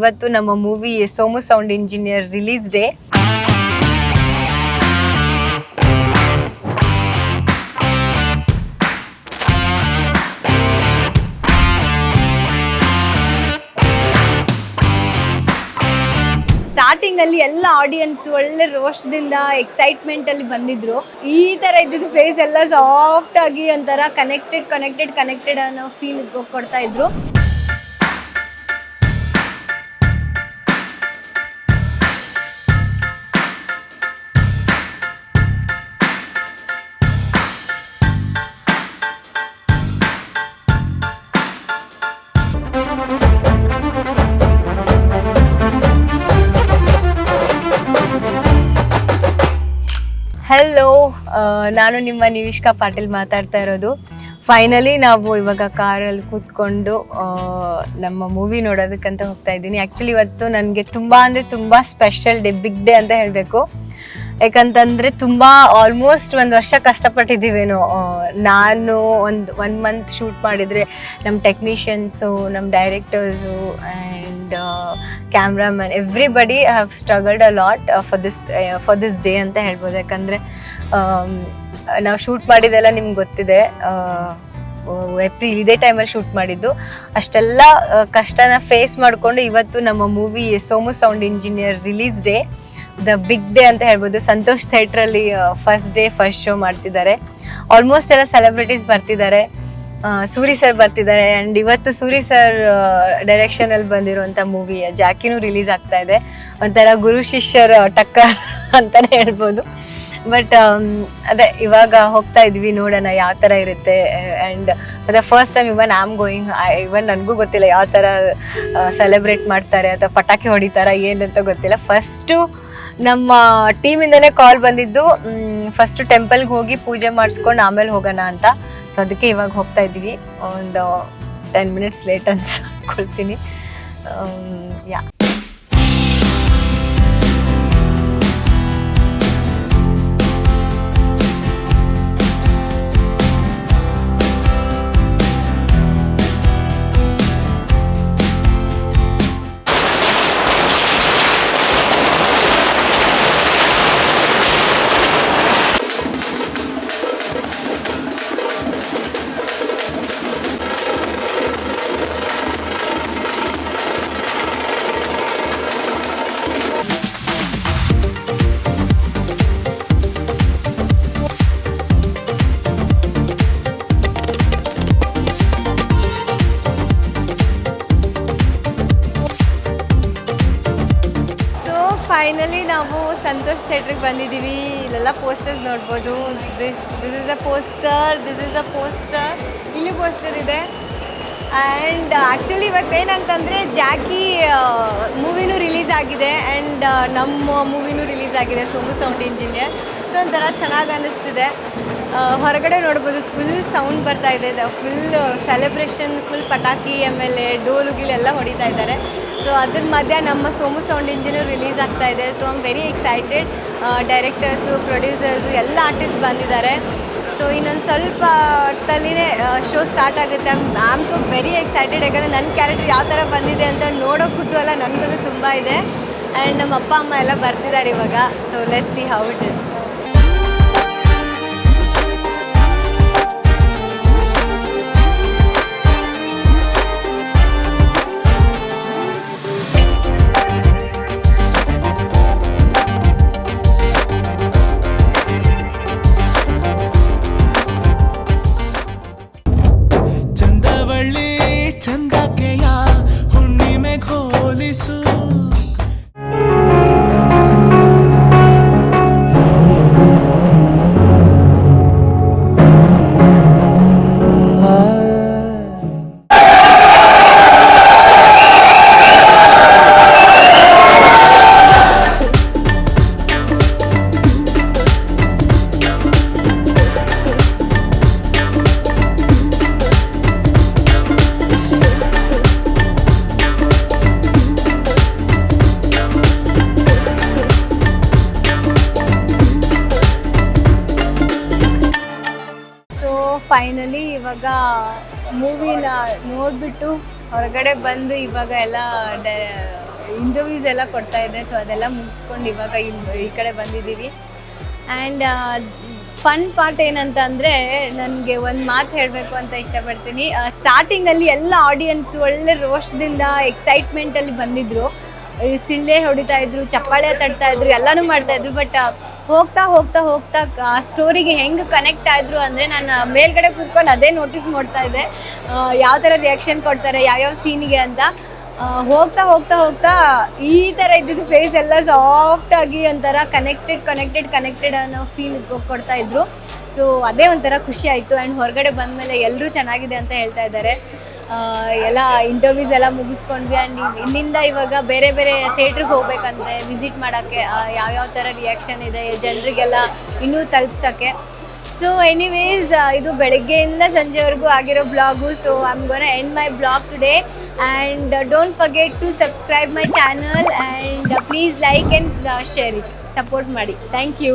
ಇವತ್ತು ನಮ್ಮ movie Somu sound engineer release day. Starting ಅಲ್ಲಿ ಎಲ್ಲ ಆಡಿಯನ್ಸ್ ಒಳ್ಳೆ ರೋಷದಿಂದ ಎಕ್ಸೈಟ್ಮೆಂಟ್ ಅಲ್ಲಿ ಬಂದಿದ್ರು. ಈ ತರ ಇದ್ದಿದ್ದು ಫೇಸ್ ಎಲ್ಲ ಸಾಫ್ಟ್ ಆಗಿ ಒಂಥರ ಕನೆಕ್ಟೆಡ್ ಅನ್ನೋ ಫೀಲ್ ಕೊಡ್ತಾ ಇದ್ರು. ಹಲೋ, ನಾನು ನಿಮ್ಮ ನಿವಿಷ್ಕಾ ಪಾಟೀಲ್ ಮಾತಾಡ್ತಾ ಇರೋದು. ಫೈನಲಿ ನಾವು ಇವಾಗ ಕಾರಲ್ಲಿ ಕೂತ್ಕೊಂಡು ನಮ್ಮ ಮೂವಿ ನೋಡೋದಕ್ಕಂತ ಹೋಗ್ತಾ ಇದ್ದೀನಿ. ಆ್ಯಕ್ಚುಲಿ ಇವತ್ತು ನನಗೆ ತುಂಬ ಸ್ಪೆಷಲ್ ಡೇ, ಬಿಗ್ ಡೇ ಅಂತ ಹೇಳಬೇಕು. ಯಾಕಂತಂದರೆ ಆಲ್ಮೋಸ್ಟ್ 1 ವರ್ಷ ಕಷ್ಟಪಟ್ಟಿದ್ದೀವೇನೋ. ನಾನು ಒನ್ ಮಂತ್ ಶೂಟ್ ಮಾಡಿದರೆ ನಮ್ಮ ಟೆಕ್ನಿಷಿಯನ್ಸು, ನಮ್ಮ directors and cameraman everybody have struggled a lot for this day ಅಂತ ಹೇಳ್ಬೋದು. ಯಾಕಂದರೆ ನಾವು ಶೂಟ್ ಮಾಡಿದ್ದೆಲ್ಲ ನಿಮ್ಗೆ ಗೊತ್ತಿದೆ, ಏಪ್ರಿಲ್ ಇದೇ ಟೈಮಲ್ಲಿ ಶೂಟ್ ಮಾಡಿದ್ದು. ಅಷ್ಟೆಲ್ಲ ಕಷ್ಟನ ಫೇಸ್ ಮಾಡಿಕೊಂಡು ಇವತ್ತು ನಮ್ಮ movie Somu sound engineer release day, the big day ಅಂತ ಹೇಳ್ಬೋದು. ಸಂತೋಷ್ ಥಿಯೇಟ್ರಲ್ಲಿ ಫಸ್ಟ್ ಶೋ ಮಾಡ್ತಿದ್ದಾರೆ. ಆಲ್ಮೋಸ್ಟ್ ಎಲ್ಲ ಸೆಲೆಬ್ರಿಟೀಸ್ ಬರ್ತಿದ್ದಾರೆ. ಸೂರಿ ಸರ್ ಬರ್ತಿದ್ದಾರೆ. ಆ್ಯಂಡ್ ಇವತ್ತು ಸೂರಿ ಸರ್ ಡೈರೆಕ್ಷನಲ್ಲಿ ಬಂದಿರುವಂಥ ಮೂವಿ ಜಾಕಿನೂ ರಿಲೀಸ್ ಆಗ್ತಾ ಇದೆ. ಒಂಥರ ಗುರು ಶಿಷ್ಯರ ಟಕ್ಕರ್ ಅಂತಲೇ ಹೇಳ್ಬೋದು. ಬಟ್ ಅದೇ ಇವಾಗ ಹೋಗ್ತಾ ಇದ್ವಿ, ನೋಡೋಣ ಯಾವ ಥರ ಇರುತ್ತೆ. ಆ್ಯಂಡ್ ದ ಫಸ್ಟ್ ಟೈಮ್ ಇವನ್ ನನಗೂ ಗೊತ್ತಿಲ್ಲ ಯಾವ ಥರ ಸೆಲೆಬ್ರೇಟ್ ಮಾಡ್ತಾರೆ ಅಥವಾ ಪಟಾಕಿ ಹೊಡಿತಾರ ಏನಂತ ಗೊತ್ತಿಲ್ಲ. ಫಸ್ಟು ನಮ್ಮ ಟೀಮಿಂದನೇ ಕಾಲ್ ಬಂದಿದ್ದು, ಫಸ್ಟು ಟೆಂಪಲ್ಗೆ ಹೋಗಿ ಪೂಜೆ ಮಾಡಿಸ್ಕೊಂಡು ಆಮೇಲೆ ಹೋಗೋಣ ಅಂತ. ಸೊ ಅದಕ್ಕೆ ಇವಾಗ ಹೋಗ್ತಾ ಇದ್ದೀವಿ. ಒಂದು 10 minutes ಲೇಟ್ ಅನ್ಕೊಳ್ತೀನಿ. ಯಾ ಫೈನಲಿ ನಾವು ಸಂತೋಷ್ ಥಿಯೇಟ್ರಿಗೆ ಬಂದಿದ್ದೀವಿ. ಇಲ್ಲೆಲ್ಲ ಪೋಸ್ಟರ್ಸ್ ನೋಡ್ಬೋದು. This is a poster. ಇಲ್ಲಿ ಪೋಸ್ಟರ್ ಇದೆ. ಆ್ಯಂಡ್ ಆ್ಯಕ್ಚುಲಿ ಇವತ್ತು ಏನಂತಂದರೆ ಜಾಕಿ ಮೂವಿನೂ ರಿಲೀಸ್ ಆಗಿದೆ ಆ್ಯಂಡ್ ನಮ್ಮ ಮೂವಿನೂ ರಿಲೀಸ್ ಆಗಿದೆ, ಸೋಮು ಸೌಂಡ್ ಇಂಜಿನಿಯರ್. ಸೊ ಒಂಥರ ಚೆನ್ನಾಗಿ ಅನ್ನಿಸ್ತಿದೆ. ಹೊರಗಡೆ ನೋಡ್ಬೋದು, ಫುಲ್ ಸೌಂಡ್ ಬರ್ತಾ ಇದೆ. ಫುಲ್ ಸೆಲೆಬ್ರೇಷನ್, ಫುಲ್ ಪಟಾಕಿ, ಆಮೇಲೆ ಡೋಲು ಗೀಲೆಲ್ಲ ಹೊಡಿತಾ ಇದ್ದಾರೆ. ಸೊ ಅದ್ರ ಮಧ್ಯೆ ನಮ್ಮ ಸೋಮು ಸೌಂಡ್ ಇಂಜಿನಿಯರ್ ರಿಲೀಸ್ ಆಗ್ತಾ ಇದೆ. So I'm very excited. Directors, producers ಎಲ್ಲ ಆರ್ಟಿಸ್ಟ್ ಬಂದಿದ್ದಾರೆ. ಸೊ ಇನ್ನೊಂದು ಸ್ವಲ್ಪ ಹೊತ್ತಲ್ಲಿನೇ ಶೋ ಸ್ಟಾರ್ಟ್ ಆಗುತ್ತೆ. I am very excited. ಯಾಕಂದರೆ ನನ್ನ ಕ್ಯಾರೆಕ್ಟರ್ ಯಾವ ಥರ ಬಂದಿದೆ ಅಂತ ನೋಡೋ ಕುತೂಹಲ ನನಗೂ ತುಂಬ ಇದೆ. ಆ್ಯಂಡ್ ನಮ್ಮ ಅಪ್ಪ ಅಮ್ಮ ಎಲ್ಲ ಬರ್ತಿದ್ದಾರೆ ಇವಾಗ. So let's see how it is. ಚಂದಕೆಯ ಹುಣ್ಣಿಮೆ ಘೋಲಿಸು ಫೈನಲಿ ಇವಾಗ ಮೂವಿನ ನೋಡಿಬಿಟ್ಟು ಹೊರಗಡೆ ಬಂದು ಇವಾಗ ಎಲ್ಲ ಇಂಟರ್ವ್ಯೂಸ್ ಎಲ್ಲ ಕೊಡ್ತಾ ಇದ್ದೆ. ಸೊ ಅದೆಲ್ಲ ಮುಗಿಸ್ಕೊಂಡು ಇವಾಗ ಈ ಕಡೆ ಬಂದಿದ್ದೀವಿ. ಆ್ಯಂಡ್ ಫನ್ ಪಾರ್ಟ್ ಏನಂತ ಅಂದರೆ, ನನಗೆ ಒಂದು ಮಾತು ಹೇಳಬೇಕು ಅಂತ ಇಷ್ಟಪಡ್ತೀನಿ. ಸ್ಟಾರ್ಟಿಂಗಲ್ಲಿ ಎಲ್ಲ ಆಡಿಯನ್ಸ್ ಒಳ್ಳೆ ರೋಷದಿಂದ ಎಕ್ಸೈಟ್ಮೆಂಟಲ್ಲಿ ಬಂದಿದ್ದರು, ಸಿಳ್ಳೆ ಹೊಡಿತಾ ಇದ್ರು, ಚಪ್ಪಾಳೆ ತಟ್ತಾ ಇದ್ರು, ಎಲ್ಲನೂ ಮಾಡ್ತಾಯಿದ್ರು. ಬಟ್ ಹೋಗ್ತಾ ಹೋಗ್ತಾ ಹೋಗ್ತಾ ಆ ಸ್ಟೋರಿಗೆ ಹೆಂಗೆ ಕನೆಕ್ಟ್ ಆಯಿದ್ರು ಅಂದರೆ, ನಾನು ಮೇಲ್ಗಡೆ ಕೂತ್ಕೊಂಡು ಅದೇ ನೋಟಿಸ್ ಮಾಡ್ತಾ ಇದ್ದೆ, ಯಾವ ಥರ ರಿಯಾಕ್ಷನ್ ಕೊಡ್ತಾರೆ ಯಾವ್ಯಾವ ಸೀನಿಗೆ ಅಂತ. ಹೋಗ್ತಾ ಹೋಗ್ತಾ ಹೋಗ್ತಾ ಈ ಥರ ಇದ್ದಿದ್ದು ಫೇಸ್ ಎಲ್ಲ ಸಾಫ್ಟಾಗಿ ಒಂಥರ ಕನೆಕ್ಟೆಡ್ ಅನ್ನೋ ಫೀಲ್ ಕೊಡ್ತಾಯಿದ್ರು. ಸೊ ಅದೇ ಒಂಥರ ಖುಷಿ ಆಯಿತು. ಆ್ಯಂಡ್ ಹೊರಗಡೆ ಬಂದಮೇಲೆ ಎಲ್ಲರೂ ಚೆನ್ನಾಗಿದೆ ಅಂತ ಹೇಳ್ತಾ ಇದ್ದಾರೆ. ಎಲ್ಲ ಇಂಟರ್ವ್ಯೂಸ್ ಎಲ್ಲ ಮುಗಿಸ್ಕೊಂಡ್ವಿ. ಆ್ಯಂಡ್ ಇಲ್ಲಿಂದ ಇವಾಗ ಬೇರೆ ಬೇರೆ ಥಿಯೇಟ್ರಿಗೆ ಹೋಗ್ಬೇಕಂತೆ, ವಿಸಿಟ್ ಮಾಡೋಕ್ಕೆ, ಯಾವ್ಯಾವ ಥರ ರಿಯಾಕ್ಷನ್ ಇದೆ ಜನರಿಗೆಲ್ಲ ಇನ್ನೂ ತಲುಪ್ಸೋಕ್ಕೆ. ಸೊ ಎನಿವೇಸ್, ಇದು ಬೆಳಗ್ಗೆಯಿಂದ ಸಂಜೆವರೆಗೂ ಆಗಿರೋ blog. So I am gonna end my blog today. And don't forget to subscribe my channel and please like and share it, support ಮಾಡಿ. Thank you.